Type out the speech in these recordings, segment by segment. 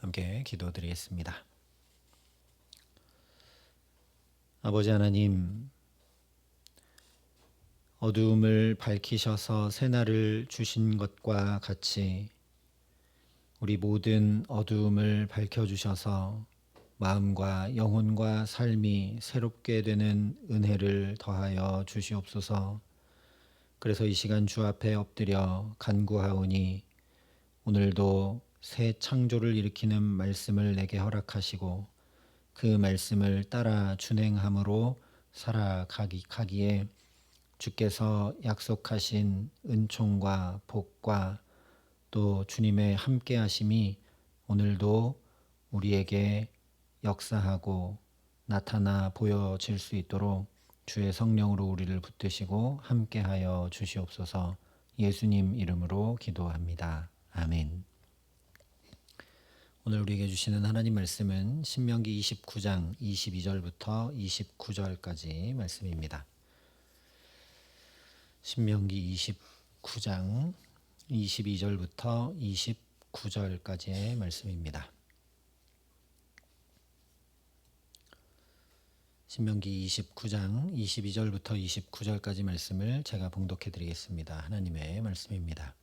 함께 기도드리겠습니다. 아버지 하나님, 어두움을 밝히셔서 새날을 주신 것과 같이 우리 모든 어두움을 밝혀주셔서 마음과 영혼과 삶이 새롭게 되는 은혜를 더하여 주시옵소서. 그래서 이 시간 주 앞에 엎드려 간구하오니 오늘도 새 창조를 일으키는 말씀을 내게 허락하시고 그 말씀을 따라 준행함으로 살아가기에 주께서 약속하신 은총과 복과 또 주님의 함께하심이 오늘도 우리에게 역사하고 나타나 보여질 수 있도록 주의 성령으로 우리를 붙드시고 함께하여 주시옵소서. 예수님 이름으로 기도합니다. 아멘. 오늘 우리에게 주시는 하나님 말씀은 신명기 29장 22절부터 29절까지 말씀입니다. 신명기 29장 22절부터 29절까지의 말씀입니다. 신명기 29장 22절부터 29절까지 말씀을 제가 봉독해 드리겠습니다. 하나님의 말씀입니다.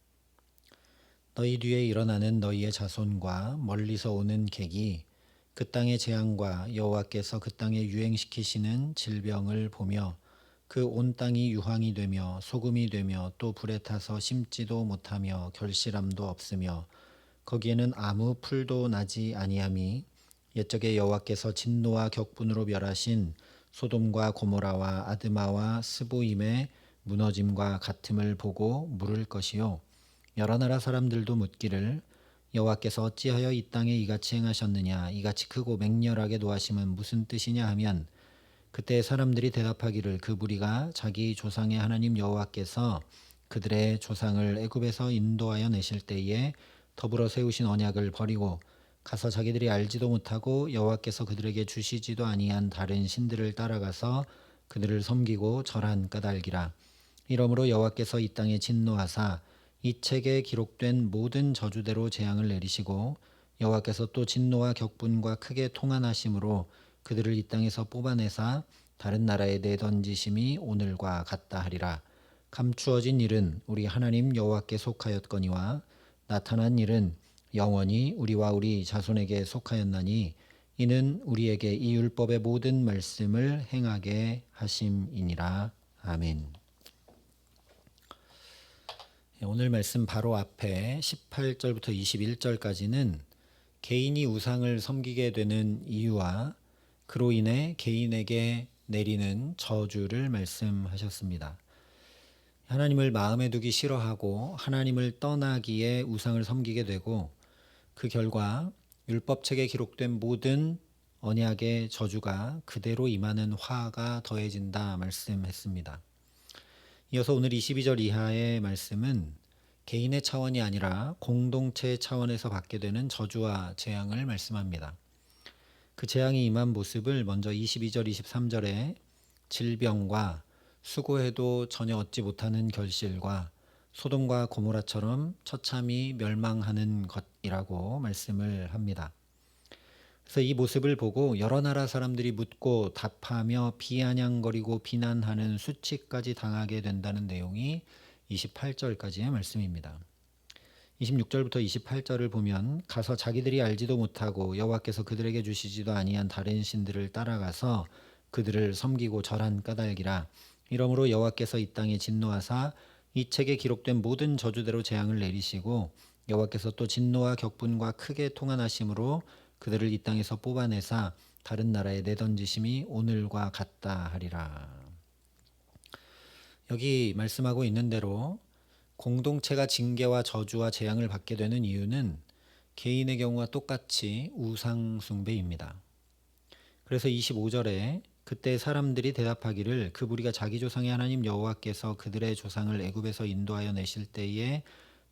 너희 뒤에 일어나는 너희의 자손과 멀리서 오는 객이 그 땅의 재앙과 여호와께서 그 땅에 유행시키시는 질병을 보며 그 온 땅이 유황이 되며 소금이 되며 또 불에 타서 심지도 못하며 결실함도 없으며 거기에는 아무 풀도 나지 아니함이 옛적에 여호와께서 진노와 격분으로 멸하신 소돔과 고모라와 아드마와 스보임의 무너짐과 같음을 보고 물을 것이요 여러 나라 사람들도 묻기를 여호와께서 어찌하여 이 땅에 이같이 행하셨느냐 이같이 크고 맹렬하게 노하심은 무슨 뜻이냐 하면 그때 사람들이 대답하기를 그 무리가 자기 조상의 하나님 여호와께서 그들의 조상을 애굽에서 인도하여 내실 때에 더불어 세우신 언약을 버리고 가서 자기들이 알지도 못하고 여호와께서 그들에게 주시지도 아니한 다른 신들을 따라가서 그들을 섬기고 절한 까닭이라. 이러므로 여호와께서 이 땅에 진노하사 이 책에 기록된 모든 저주대로 재앙을 내리시고 여호와께서 또 진노와 격분과 크게 통한하심으로 그들을 이 땅에서 뽑아내사 다른 나라에 내던지심이 오늘과 같다 하리라. 감추어진 일은 우리 하나님 여호와께 속하였거니와 나타난 일은 영원히 우리와 우리 자손에게 속하였나니 이는 우리에게 이 율법의 모든 말씀을 행하게 하심이니라. 아멘. 오늘 말씀 바로 앞에 18절부터 21절까지는 개인이 우상을 섬기게 되는 이유와 그로 인해 개인에게 내리는 저주를 말씀하셨습니다. 하나님을 마음에 두기 싫어하고 하나님을 떠나기에 우상을 섬기게 되고 그 결과 율법책에 기록된 모든 언약의 저주가 그대로 임하는 화가 더해진다 말씀했습니다. 이어서 오늘 22절 이하의 말씀은 개인의 차원이 아니라 공동체 차원에서 받게 되는 저주와 재앙을 말씀합니다. 그 재앙이 임한 모습을 먼저 22절, 23절에 질병과 수고해도 전혀 얻지 못하는 결실과 소돔과 고모라처럼 처참히 멸망하는 것이라고 말씀을 합니다. 그래서 이 모습을 보고 여러 나라 사람들이 묻고 답하며 비아냥거리고 비난하는 수치까지 당하게 된다는 내용이 28절까지의 말씀입니다. 26절부터 28절을 보면 가서 자기들이 알지도 못하고 여호와께서 그들에게 주시지도 아니한 다른 신들을 따라가서 그들을 섬기고 절한 까닭이라. 이러므로 여호와께서 이 땅에 진노하사 이 책에 기록된 모든 저주대로 재앙을 내리시고 여호와께서 또 진노와 격분과 크게 통한하심으로 그들을 이 땅에서 뽑아내사 다른 나라에 내던지심이 오늘과 같다 하리라. 여기 말씀하고 있는 대로 공동체가 징계와 저주와 재앙을 받게 되는 이유는 개인의 경우와 똑같이 우상 숭배입니다. 그래서 25절에 그때 사람들이 대답하기를 그 무리가 자기 조상의 하나님 여호와께서 그들의 조상을 애굽에서 인도하여 내실 때에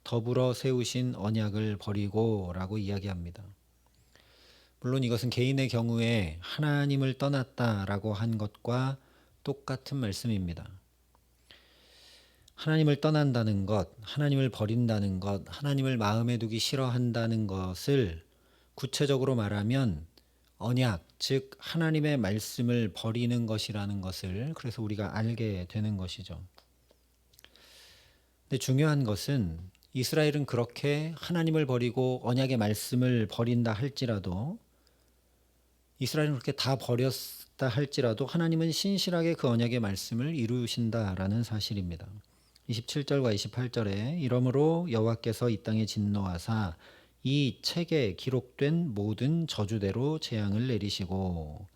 더불어 세우신 언약을 버리고 라고 이야기합니다. 물론 이것은 개인의 경우에 하나님을 떠났다라고 한 것과 똑같은 말씀입니다. 하나님을 떠난다는 것, 하나님을 버린다는 것, 하나님을 마음에 두기 싫어한다는 것을 구체적으로 말하면 언약, 즉 하나님의 말씀을 버리는 것이라는 것을 그래서 우리가 알게 되는 것이죠. 근데 중요한 것은 이스라엘은 그렇게 하나님을 버리고 언약의 말씀을 버린다 할지라도 이스라엘은 그렇게 다 버렸다 할지라도 하나님은 신실하게 그 언약의 말씀을 이루신다라는 사실입니다. 27절과 28절에 이러므로 여호와께서 이 땅에 진노하사 이 책에 기록된 모든 저주대로 재앙을 내리시고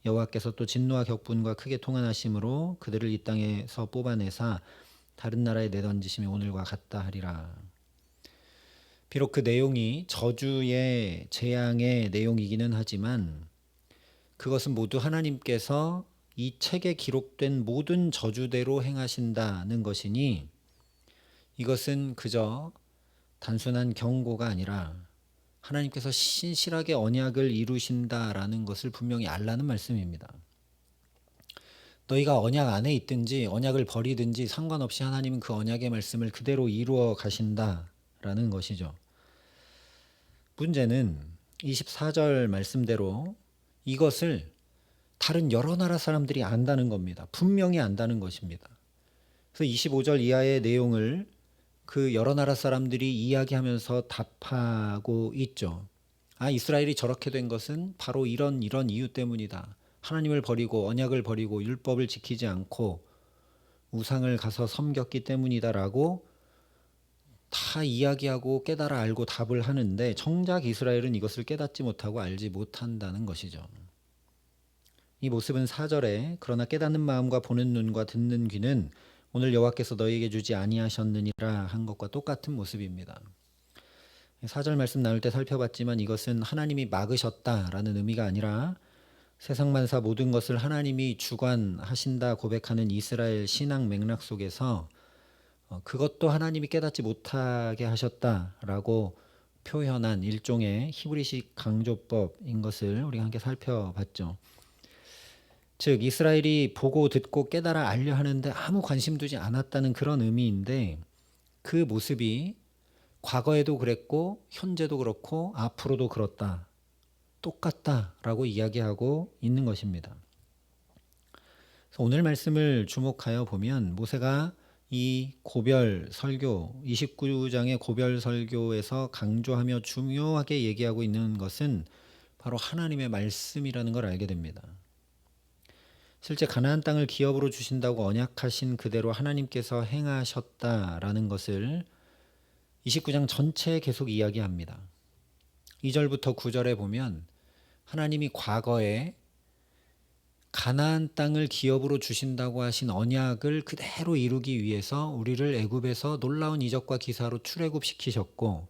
여호와께서 또 진노와 격분과 크게 통한하심으로 그들을 이 땅에서 뽑아내사 다른 나라에 내던지심이 오늘과 같다 하리라. 비록 그 내용이 저주의 재앙의 내용이기는 하지만 그것은 모두 하나님께서 이 책에 기록된 모든 저주대로 행하신다는 것이니 이것은 그저 단순한 경고가 아니라 하나님께서 신실하게 언약을 이루신다라는 것을 분명히 알라는 말씀입니다. 너희가 언약 안에 있든지 언약을 버리든지 상관없이 하나님은 그 언약의 말씀을 그대로 이루어 가신다라는 것이죠. 문제는 24절 말씀대로 이것을 다른 여러 나라 사람들이 안다는 겁니다. 분명히 안다는 것입니다. 그래서 25절 이하의 내용을 그 여러 나라 사람들이 이야기하면서 답하고 있죠. 아, 이스라엘이 저렇게 된 것은 바로 이런 이유 때문이다. 하나님을 버리고 언약을 버리고 율법을 지키지 않고 우상을 가서 섬겼기 때문이다라고 다 이야기하고 깨달아 알고 답을 하는데 정작 이스라엘은 이것을 깨닫지 못하고 알지 못한다는 것이죠. 이 모습은 4절에 그러나 깨닫는 마음과 보는 눈과 듣는 귀는 오늘 여호와께서 너희에게 주지 아니하셨느니라 한 것과 똑같은 모습입니다. 4절 말씀 나눌 때 살펴봤지만 이것은 하나님이 막으셨다라는 의미가 아니라 세상 만사 모든 것을 하나님이 주관하신다 고백하는 이스라엘 신앙 맥락 속에서 그것도 하나님이 깨닫지 못하게 하셨다라고 표현한 일종의 히브리식 강조법인 것을 우리가 함께 살펴봤죠. 즉 이스라엘이 보고 듣고 깨달아 알려 하는데 아무 관심 두지 않았다는 그런 의미인데 그 모습이 과거에도 그랬고 현재도 그렇고 앞으로도 그렇다. 똑같다라고 이야기하고 있는 것입니다. 그래서 오늘 말씀을 주목하여 보면 모세가 이 고별 설교 29장의 고별 설교에서 강조하며 중요하게 얘기하고 있는 것은 바로 하나님의 말씀이라는 걸 알게 됩니다. 실제 가나안 땅을 기업으로 주신다고 언약하신 그대로 하나님께서 행하셨다라는 것을 29장 전체에 계속 이야기합니다. 2절부터 9절에 보면 하나님이 과거에 가나안 땅을 기업으로 주신다고 하신 언약을 그대로 이루기 위해서 우리를 애굽에서 놀라운 이적과 기사로 출애굽시키셨고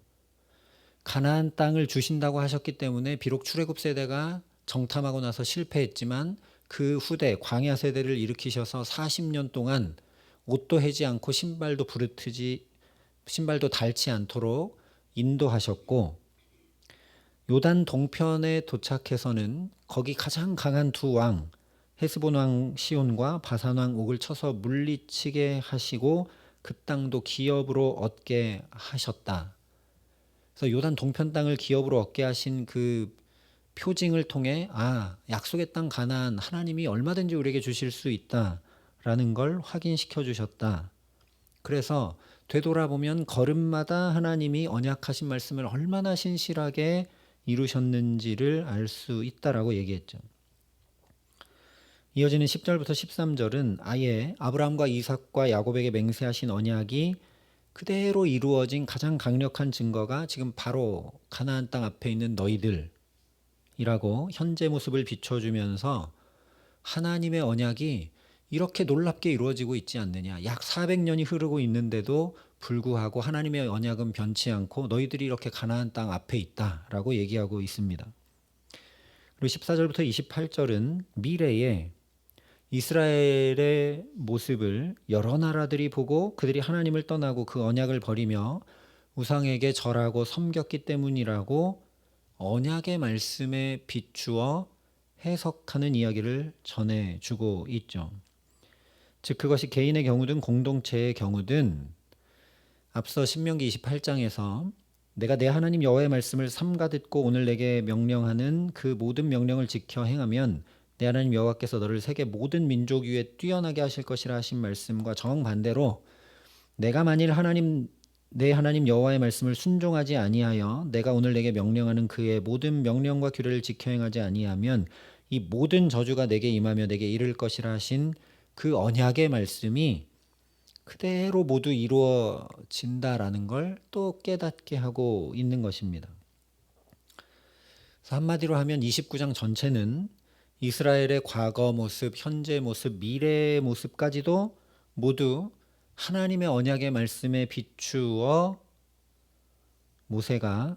가나안 땅을 주신다고 하셨기 때문에 비록 출애굽 세대가 정탐하고 나서 실패했지만 그 후대 광야 세대를 일으키셔서 40년 동안 옷도 해지 않고 신발도 닳지 않도록 인도하셨고 요단 동편에 도착해서는 거기 가장 강한 두 왕 헤스본 왕 시온과 바산 왕 옥을 쳐서 물리치게 하시고 그 땅도 기업으로 얻게 하셨다. 그래서 요단 동편 땅을 기업으로 얻게 하신 그 표징을 통해 약속의 땅 가나안 하나님이 얼마든지 우리에게 주실 수 있다라는 걸 확인시켜 주셨다. 그래서 되돌아보면 걸음마다 하나님이 언약하신 말씀을 얼마나 신실하게 이루셨는지를 알 수 있다라고 얘기했죠. 이어지는 10절부터 13절은 아예 아브라함과 이삭과 야곱에게 맹세하신 언약이 그대로 이루어진 가장 강력한 증거가 지금 바로 가나안 땅 앞에 있는 너희들이라고 현재 모습을 비춰주면서 하나님의 언약이 이렇게 놀랍게 이루어지고 있지 않느냐. 약 400년이 흐르고 있는데도 불구하고 하나님의 언약은 변치 않고 너희들이 이렇게 가나안 땅 앞에 있다라고 얘기하고 있습니다. 그리고 14절부터 28절은 미래에 이스라엘의 모습을 여러 나라들이 보고 그들이 하나님을 떠나고 그 언약을 버리며 우상에게 절하고 섬겼기 때문이라고 언약의 말씀에 비추어 해석하는 이야기를 전해주고 있죠. 즉 그것이 개인의 경우든 공동체의 경우든 앞서 신명기 28장에서 내가 내 하나님 여호와의 말씀을 삼가 듣고 오늘 내게 명령하는 그 모든 명령을 지켜 행하면 내 하나님 여호와께서 너를 세계 모든 민족 위에 뛰어나게 하실 것이라 하신 말씀과 정반대로 내가 만일 내 하나님 여호와의 말씀을 순종하지 아니하여 내가 오늘 내게 명령하는 그의 모든 명령과 규례를 지켜 행하지 아니하면 이 모든 저주가 내게 임하며 내게 이를 것이라 하신 그 언약의 말씀이 그대로 모두 이루어진다라는 걸 또 깨닫게 하고 있는 것입니다. 그래서 한마디로 하면 29장 전체는 이스라엘의 과거 모습, 현재 모습, 미래의 모습까지도 모두 하나님의 언약의 말씀에 비추어 모세가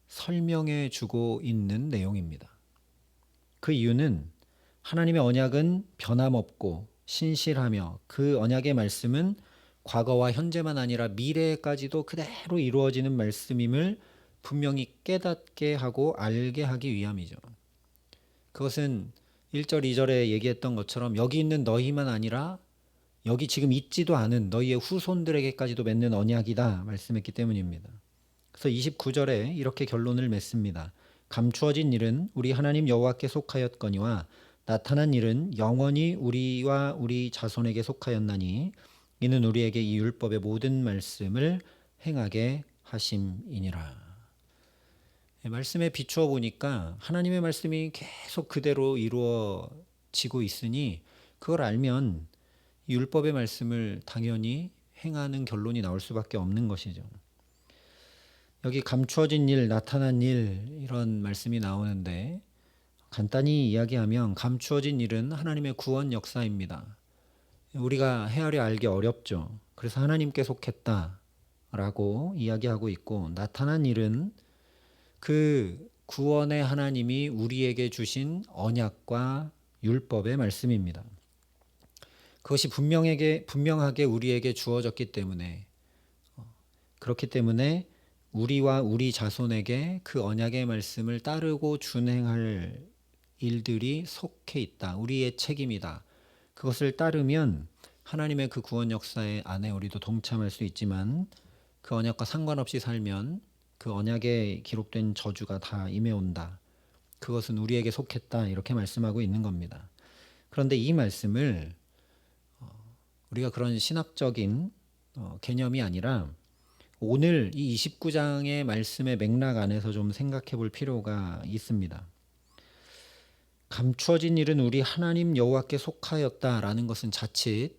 설명해 주고 있는 내용입니다. 그 이유는 하나님의 언약은 변함없고 신실하며 그 언약의 말씀은 과거와 현재만 아니라 미래까지도 그대로 이루어지는 말씀임을 분명히 깨닫게 하고 알게 하기 위함이죠. 그것은 1절, 2절에 얘기했던 것처럼 여기 있는 너희만 아니라 여기 지금 있지도 않은 너희의 후손들에게까지도 맺는 언약이다 말씀했기 때문입니다. 그래서 29절에 이렇게 결론을 맺습니다. 감추어진 일은 우리 하나님 여호와께 속하였거니와 나타난 일은 영원히 우리와 우리 자손에게 속하였나니 이는 우리에게 이 율법의 모든 말씀을 행하게 하심이니라. 말씀에 비추어 보니까 하나님의 말씀이 계속 그대로 이루어지고 있으니 그걸 알면 율법의 말씀을 당연히 행하는 결론이 나올 수밖에 없는 것이죠. 여기 감추어진 일, 나타난 일 이런 말씀이 나오는데 간단히 이야기하면 감추어진 일은 하나님의 구원 역사입니다. 우리가 헤아려 알기 어렵죠. 그래서 하나님께 속했다라고 이야기하고 있고 나타난 일은 그 구원의 하나님이 우리에게 주신 언약과 율법의 말씀입니다. 그것이 분명하게 우리에게 주어졌기 때문에 그렇기 때문에 우리와 우리 자손에게 그 언약의 말씀을 따르고 준행할 일들이 속해 있다. 우리의 책임이다. 그것을 따르면 하나님의 그 구원 역사의 안에 우리도 동참할 수 있지만 그 언약과 상관없이 살면 그 언약에 기록된 저주가 다 임해온다. 그것은 우리에게 속했다. 이렇게 말씀하고 있는 겁니다. 그런데 이 말씀을 우리가 그런 신학적인 개념이 아니라 오늘 이 29장의 말씀의 맥락 안에서 좀 생각해 볼 필요가 있습니다. 감추어진 일은 우리 하나님 여호와께 속하였다라는 것은 자칫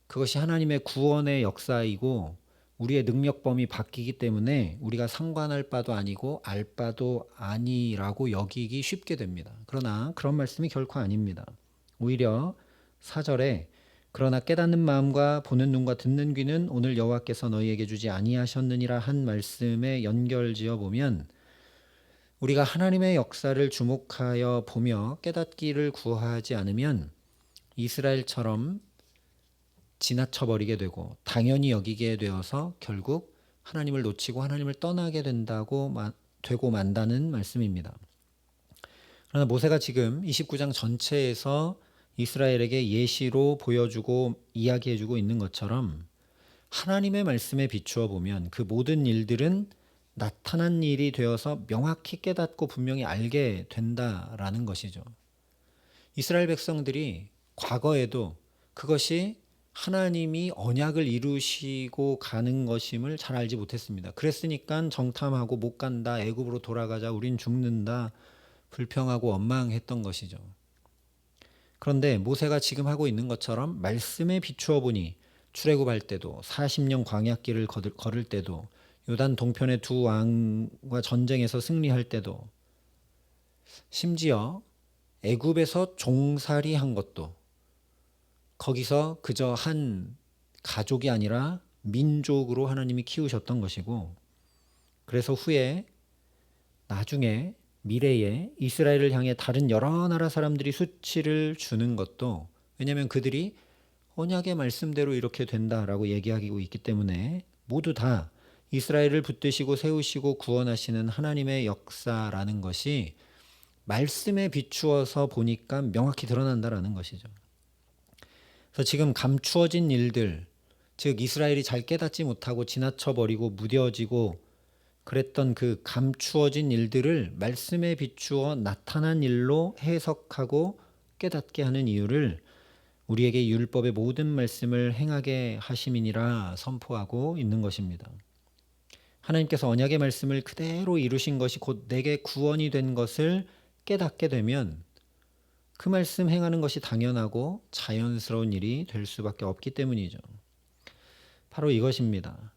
그것이 하나님의 구원의 역사이고 우리의 능력 범위 바뀌기 때문에 우리가 상관할 바도 아니고 알 바도 아니라고 여기기 쉽게 됩니다. 그러나 그런 말씀이 결코 아닙니다. 오히려 4절에 그러나 깨닫는 마음과 보는 눈과 듣는 귀는 오늘 여호와께서 너희에게 주지 아니하셨느니라 한 말씀에 연결지어 보면 우리가 하나님의 역사를 주목하여 보며 깨닫기를 구하지 않으면 이스라엘처럼 지나쳐버리게 되고 당연히 여기게 되어서 결국 하나님을 놓치고 하나님을 떠나게 되고 만다는 말씀입니다. 그러나 모세가 지금 29장 전체에서 이스라엘에게 예시로 보여주고 이야기해주고 있는 것처럼 하나님의 말씀에 비추어 보면 그 모든 일들은 나타난 일이 되어서 명확히 깨닫고 분명히 알게 된다라는 것이죠. 이스라엘 백성들이 과거에도 그것이 하나님이 언약을 이루시고 가는 것임을 잘 알지 못했습니다. 그랬으니까 정탐하고 못 간다, 애굽으로 돌아가자, 우린 죽는다, 불평하고 원망했던 것이죠. 그런데 모세가 지금 하고 있는 것처럼 말씀에 비추어 보니 출애굽할 때도 40년 광야길을 걸을 때도 요단 동편의 두 왕과 전쟁에서 승리할 때도 심지어 애굽에서 종살이 한 것도 거기서 그저 한 가족이 아니라 민족으로 하나님이 키우셨던 것이고 그래서 후에 나중에 미래에 이스라엘을 향해 다른 여러 나라 사람들이 수치를 주는 것도 왜냐하면 그들이 언약의 말씀대로 이렇게 된다라고 얘기하고 있기 때문에 모두 다 이스라엘을 붙드시고 세우시고 구원하시는 하나님의 역사라는 것이 말씀에 비추어서 보니까 명확히 드러난다라는 것이죠. 그래서 지금 감추어진 일들, 즉 이스라엘이 잘 깨닫지 못하고 지나쳐버리고 무뎌지고 그랬던 그 감추어진 일들을 말씀에 비추어 나타난 일로 해석하고 깨닫게 하는 이유를 우리에게 율법의 모든 말씀을 행하게 하심이니라 선포하고 있는 것입니다. 하나님께서 언약의 말씀을 그대로 이루신 것이 곧 내게 구원이 된 것을 깨닫게 되면 그 말씀 행하는 것이 당연하고 자연스러운 일이 될 수밖에 없기 때문이죠. 바로 이것입니다.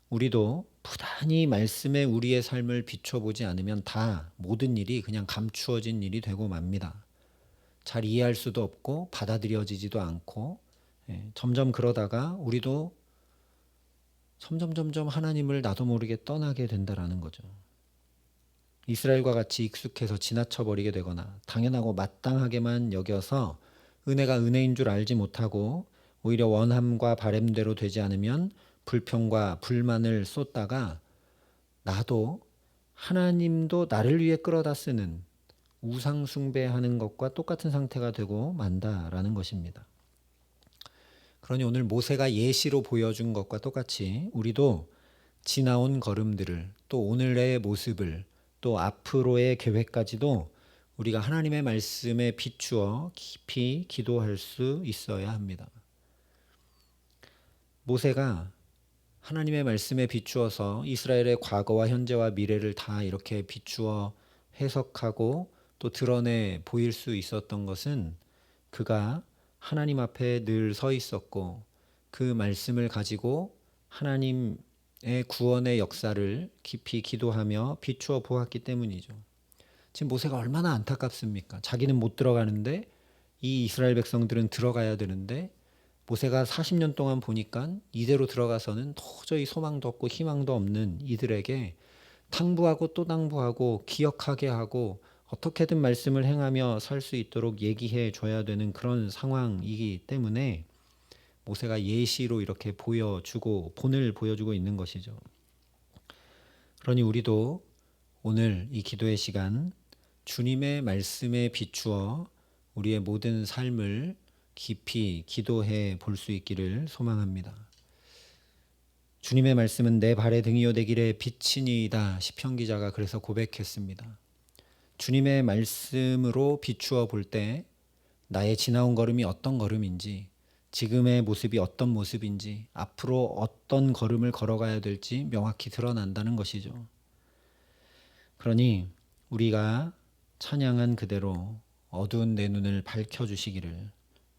우리도 부단히 말씀에 우리의 삶을 비춰보지 않으면 다 모든 일이 그냥 감추어진 일이 되고 맙니다. 잘 이해할 수도 없고 받아들여지지도 않고 점점 그러다가 우리도 점점 하나님을 나도 모르게 떠나게 된다라는 거죠. 이스라엘과 같이 익숙해서 지나쳐버리게 되거나 당연하고 마땅하게만 여겨서 은혜가 은혜인 줄 알지 못하고 오히려 원함과 바램대로 되지 않으면 불평과 불만을 쏟다가 나도 하나님도 나를 위해 끌어다 쓰는 우상 숭배하는 것과 똑같은 상태가 되고 만다라는 것입니다. 그러니 오늘 모세가 예시로 보여준 것과 똑같이 우리도 지나온 걸음들을 또 오늘의 모습을 또 앞으로의 계획까지도 우리가 하나님의 말씀에 비추어 깊이 기도할 수 있어야 합니다. 모세가 하나님의 말씀에 비추어서 이스라엘의 과거와 현재와 미래를 다 이렇게 비추어 해석하고 또 드러내 보일 수 있었던 것은 그가 하나님 앞에 늘 서 있었고 그 말씀을 가지고 하나님의 구원의 역사를 깊이 기도하며 비추어 보았기 때문이죠. 지금 모세가 얼마나 안타깝습니까? 자기는 못 들어가는데 이 이스라엘 백성들은 들어가야 되는데 모세가 40년 동안 보니까 이대로 들어가서는 도저히 소망도 없고 희망도 없는 이들에게 당부하고 또 당부하고 기억하게 하고 어떻게든 말씀을 행하며 살 수 있도록 얘기해 줘야 되는 그런 상황이기 때문에 모세가 예시로 이렇게 보여주고 본을 보여주고 있는 것이죠. 그러니 우리도 오늘 이 기도의 시간 주님의 말씀에 비추어 우리의 모든 삶을 깊이 기도해 볼 수 있기를 소망합니다. 주님의 말씀은 내 발의 등이요 내 길의 빛이니이다. 시편 기자가 그래서 고백했습니다. 주님의 말씀으로 비추어 볼 때 나의 지나온 걸음이 어떤 걸음인지, 지금의 모습이 어떤 모습인지, 앞으로 어떤 걸음을 걸어가야 될지 명확히 드러난다는 것이죠. 그러니 우리가 찬양한 그대로 어두운 내 눈을 밝혀주시기를,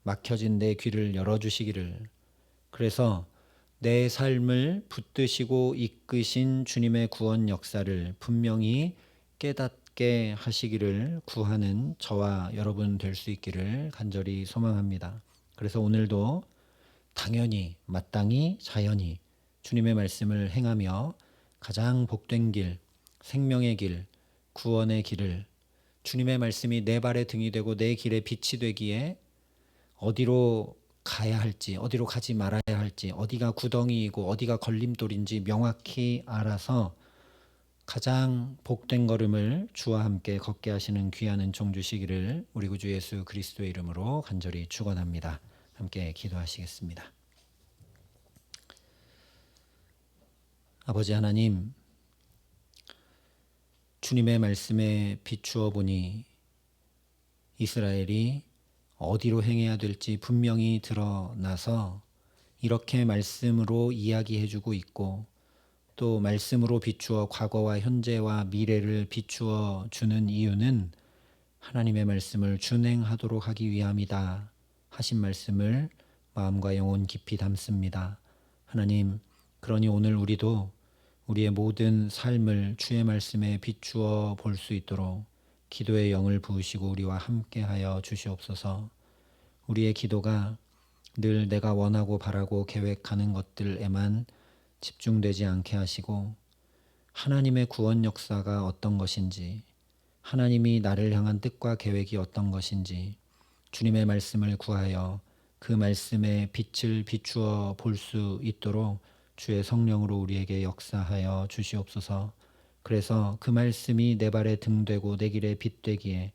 막혀진 내 귀를 열어주시기를, 그래서 내 삶을 붙드시고 이끄신 주님의 구원 역사를 분명히 깨닫게 하시기를 구하는 저와 여러분 될 수 있기를 간절히 소망합니다. 그래서 오늘도 당연히 마땅히 자연히 주님의 말씀을 행하며 가장 복된 길, 생명의 길, 구원의 길을 주님의 말씀이 내 발의 등이 되고 내 길의 빛이 되기에 어디로 가야 할지, 어디로 가지 말아야 할지, 어디가 구덩이이고 어디가 걸림돌인지 명확히 알아서 가장 복된 걸음을 주와 함께 걷게 하시는 귀한 은총 주시기를 우리 구주 예수 그리스도의 이름으로 간절히 축원합니다. 함께 기도하시겠습니다. 아버지 하나님, 주님의 말씀에 비추어 보니 이스라엘이 어디로 행해야 될지 분명히 드러나서 이렇게 말씀으로 이야기해주고 있고 또 말씀으로 비추어 과거와 현재와 미래를 비추어 주는 이유는 하나님의 말씀을 준행하도록 하기 위함이다 하신 말씀을 마음과 영혼 깊이 담습니다. 하나님, 그러니 오늘 우리도 우리의 모든 삶을 주의 말씀에 비추어 볼 수 있도록 기도의 영을 부으시고 우리와 함께하여 주시옵소서. 우리의 기도가 늘 내가 원하고 바라고 계획하는 것들에만 집중되지 않게 하시고 하나님의 구원 역사가 어떤 것인지, 하나님이 나를 향한 뜻과 계획이 어떤 것인지 주님의 말씀을 구하여 그 말씀의 빛을 비추어 볼 수 있도록 주의 성령으로 우리에게 역사하여 주시옵소서. 그래서 그 말씀이 내 발의 등 되고 내 길의 빛 되기에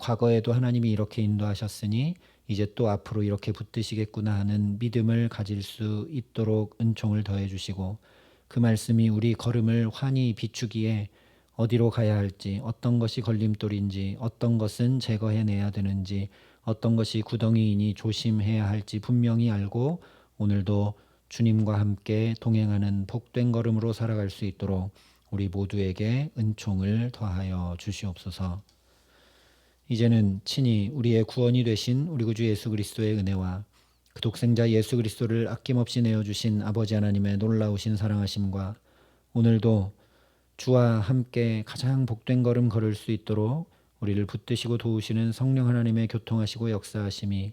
과거에도 하나님이 이렇게 인도하셨으니 이제 또 앞으로 이렇게 붙드시겠구나 하는 믿음을 가질 수 있도록 은총을 더해 주시고 그 말씀이 우리 걸음을 환히 비추기에 어디로 가야 할지, 어떤 것이 걸림돌인지, 어떤 것은 제거해내야 되는지, 어떤 것이 구덩이이니 조심해야 할지 분명히 알고 오늘도 주님과 함께 동행하는 복된 걸음으로 살아갈 수 있도록 우리 모두에게 은총을 더하여 주시옵소서. 이제는 친히 우리의 구원이 되신 우리 구주 예수 그리스도의 은혜와 그 독생자 예수 그리스도를 아낌없이 내어주신 아버지 하나님의 놀라우신 사랑하심과 오늘도 주와 함께 가장 복된 걸음 걸을 수 있도록 우리를 붙드시고 도우시는 성령 하나님의 교통하시고 역사하심이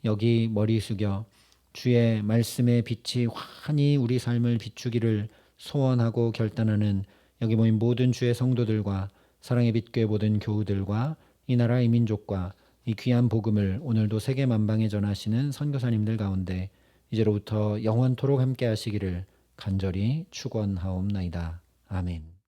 여기 머리 숙여 주의 말씀의 빛이 환히 우리 삶을 비추기를 소원하고 결단하는 여기 모인 모든 주의 성도들과 사랑의 빛교회 모든 교우들과 이 나라 이 민족과 이 귀한 복음을 오늘도 세계 만방에 전하시는 선교사님들 가운데 이제로부터 영원토록 함께 하시기를 간절히 축원하옵나이다. 아멘.